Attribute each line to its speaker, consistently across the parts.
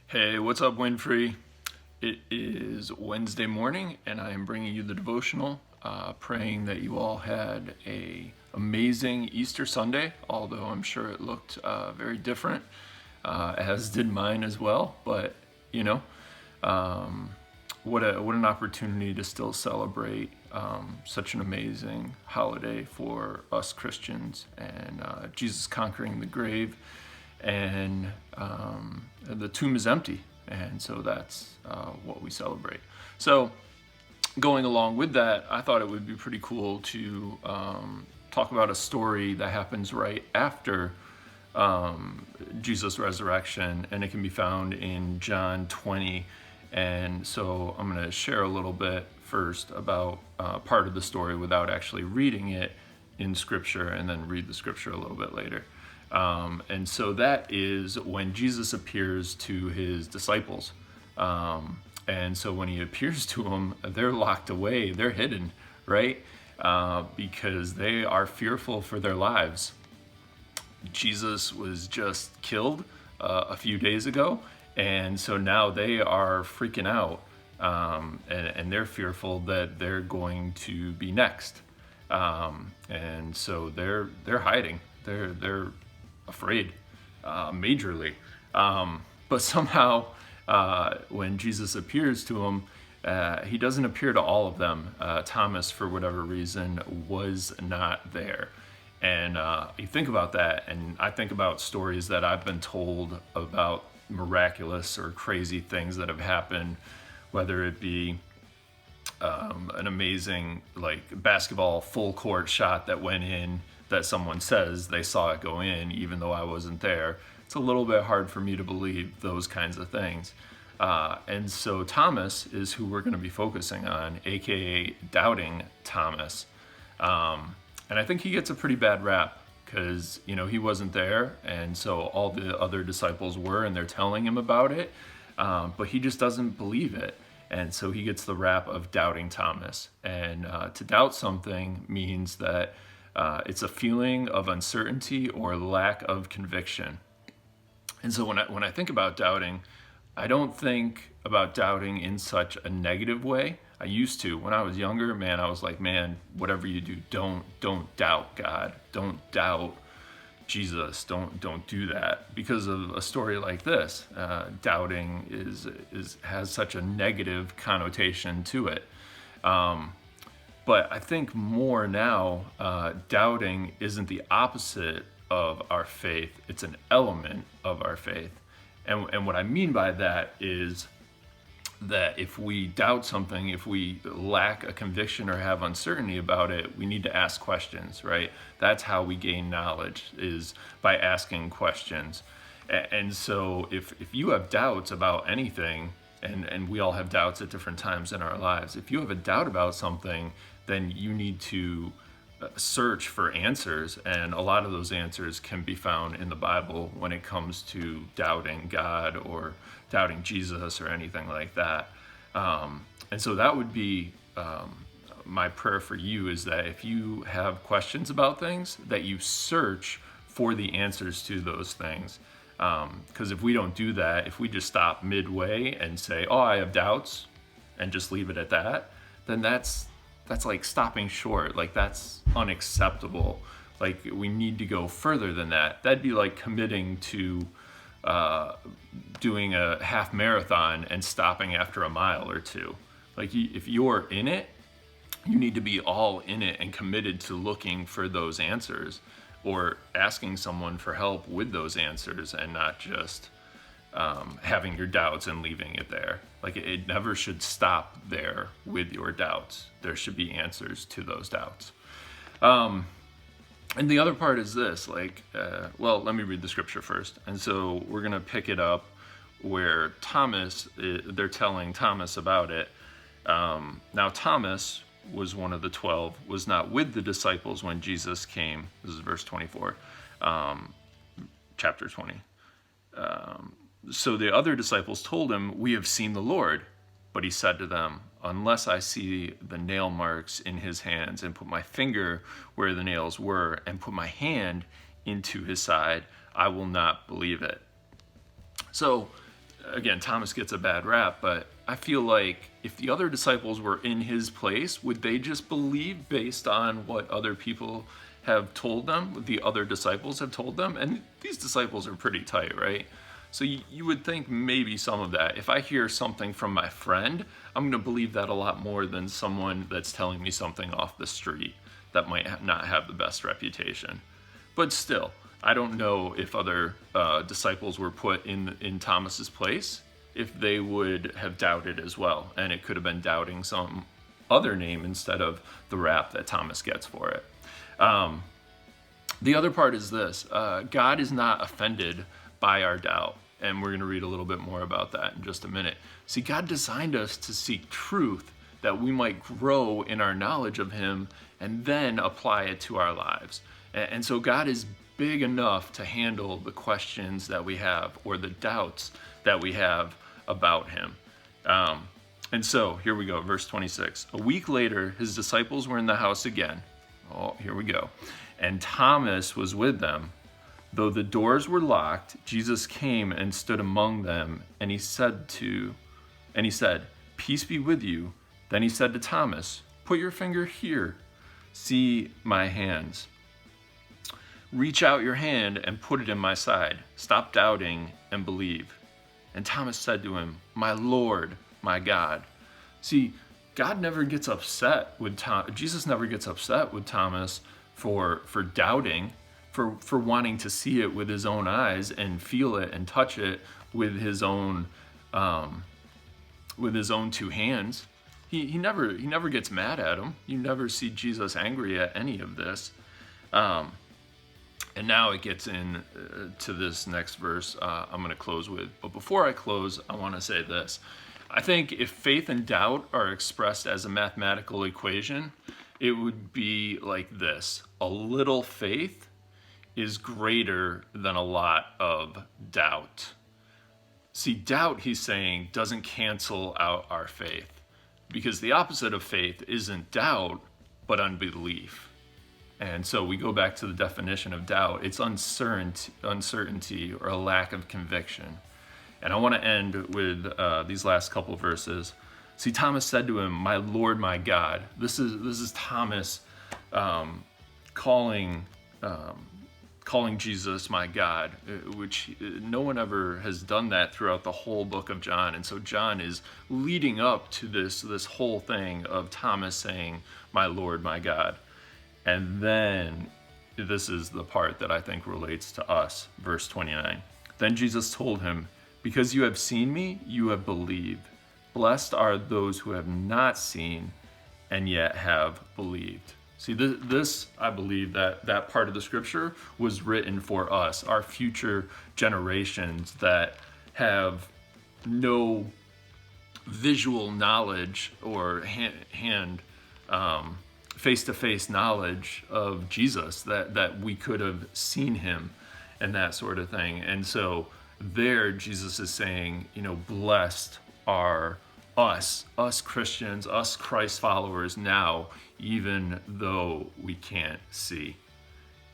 Speaker 1: Hey, what's up, Winfrey? It is Wednesday morning, and I am bringing you the devotional. Praying that you all had a amazing Easter Sunday, although I'm sure it looked very different, as did mine as well. But you know, what an opportunity to still celebrate such an amazing holiday for us Christians, and Jesus conquering the grave, and the tomb is empty, and so that's what we celebrate. So going along with that, I thought it would be pretty cool to talk about a story that happens right after Jesus' resurrection, and it can be found in John 20. And so I'm going to share a little bit first about part of the story without actually reading it in Scripture, and then read the Scripture a little bit later. And so that is when Jesus appears to his disciples. And so when he appears to them, they're locked away, they're hidden, right? Because they are fearful for their lives. Jesus was just killed a few days ago, and so now they are freaking out, and they're fearful that they're going to be next. And so they're hiding. They're afraid, majorly. But somehow, when Jesus appears to them, he doesn't appear to all of them. Thomas, for whatever reason, was not there. And you think about that, and I think about stories that I've been told about miraculous or crazy things that have happened, whether it be an amazing basketball full court shot that went in, that someone says they saw it go in even though I wasn't there. It's a little bit hard for me to believe those kinds of things. And so Thomas is who we're going to be focusing on, aka Doubting Thomas. And I think he gets a pretty bad rap because, he wasn't there, and so all the other disciples were, and they're telling him about it, but he just doesn't believe it. And so he gets the rap of Doubting Thomas. And to doubt something means that it's a feeling of uncertainty or lack of conviction. And so when I think about doubting, I don't think about doubting in such a negative way. I used to. When I was younger, man, I was like, man, whatever you do, don't doubt God. Don't doubt Jesus. Don't do that. Because of a story like this, doubting has such a negative connotation to it. But I think more now, doubting isn't the opposite of our faith. It's an element of our faith. And what I mean by that is that if we doubt something, if we lack a conviction or have uncertainty about it, we need to ask questions, right? That's how we gain knowledge, is by asking questions. And so if you have doubts about anything, and we all have doubts at different times in our lives, if you have a doubt about something, then you need to search for answers, and a lot of those answers can be found in the Bible when it comes to doubting God or doubting Jesus or anything like that. And so that would be my prayer for you, is that if you have questions about things, that you search for the answers to those things. Because if we don't do that, if we just stop midway and say, oh, I have doubts, and just leave it at that, then that's like stopping short. Like, that's unacceptable. Like, we need to go further than that. That'd be like committing to doing a half marathon and stopping after a mile or two. Like, if you're in it, you need to be all in it and committed to looking for those answers, or asking someone for help with those answers, and not just having your doubts and leaving it there. Like, it never should stop there with your doubts. There should be answers to those doubts. And the other part is this, let me read the scripture first. And so we're going to pick it up where they're telling Thomas about it. Now Thomas was one of the 12, was not with the disciples when Jesus came. This is verse 24, chapter 20. So the other disciples told him, "We have seen the Lord." But he said to them, "Unless I see the nail marks in his hands, and put my finger where the nails were, and put my hand into his side, I will not believe it." So again, Thomas gets a bad rap, but I feel like if the other disciples were in his place, would they just believe based on what other people have told them, what the other disciples have told them? And these disciples are pretty tight, right? So you would think maybe some of that. If I hear something from my friend, I'm going to believe that a lot more than someone that's telling me something off the street that might not have the best reputation. But still, I don't know if other disciples were put in Thomas's place, if they would have doubted as well. And it could have been doubting some other name instead of the rap that Thomas gets for it. The other part is this. God is not offended by our doubt. And we're going to read a little bit more about that in just a minute. See, God designed us to seek truth that we might grow in our knowledge of him and then apply it to our lives. And so God is big enough to handle the questions that we have or the doubts that we have about him. And so here we go, verse 26. A week later, his disciples were in the house again. Oh, here we go. And Thomas was with them. Though the doors were locked, Jesus came and stood among them, and he said, "Peace be with you." Then he said to Thomas, "Put your finger here. See my hands. Reach out your hand and put it in my side. Stop doubting and believe." And Thomas said to him, "My Lord, my God." See, God never gets upset with Jesus never gets upset with Thomas for doubting, for wanting to see it with his own eyes and feel it and touch it with his own two hands. He never gets mad at him. You never see Jesus angry at any of this. And now it gets in to this next verse I'm going to close with. But before I close, I want to say this. I think if faith and doubt are expressed as a mathematical equation, it would be like this. A little faith is greater than a lot of doubt. See, doubt, he's saying, doesn't cancel out our faith. Because the opposite of faith isn't doubt, but unbelief. And so we go back to the definition of doubt. It's uncertainty or a lack of conviction. And I want to end with these last couple verses. See, Thomas said to him, "My Lord, my God." This is Thomas calling Jesus my God, which no one ever has done that throughout the whole book of John. And so John is leading up to this whole thing of Thomas saying, "My Lord, my God." And then this is the part that I think relates to us, verse 29. Then Jesus told him, "Because you have seen me, you have believed. Blessed are those who have not seen and yet have believed." See, this I believe that part of the scripture was written for us, our future generations that have no visual knowledge or face-to-face knowledge of Jesus, that we could have seen him and that sort of thing. And so there Jesus is saying, blessed are us Christians, us Christ followers now, even though we can't see.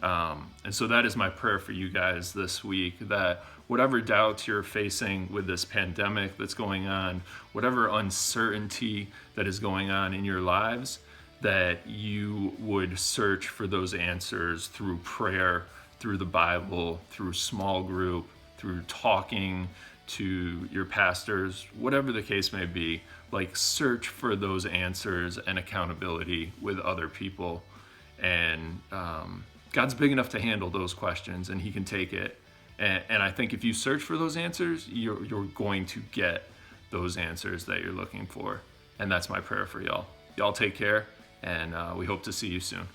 Speaker 1: And so that is my prayer for you guys this week, that whatever doubts you're facing with this pandemic that's going on, whatever uncertainty that is going on in your lives, that you would search for those answers through prayer, through the Bible, through small group, through talking to your pastors, whatever the case may be. Like, search for those answers and accountability with other people. And God's big enough to handle those questions, and he can take it. And I think if you search for those answers, you're going to get those answers that you're looking for. And that's my prayer for y'all. Y'all take care, and we hope to see you soon.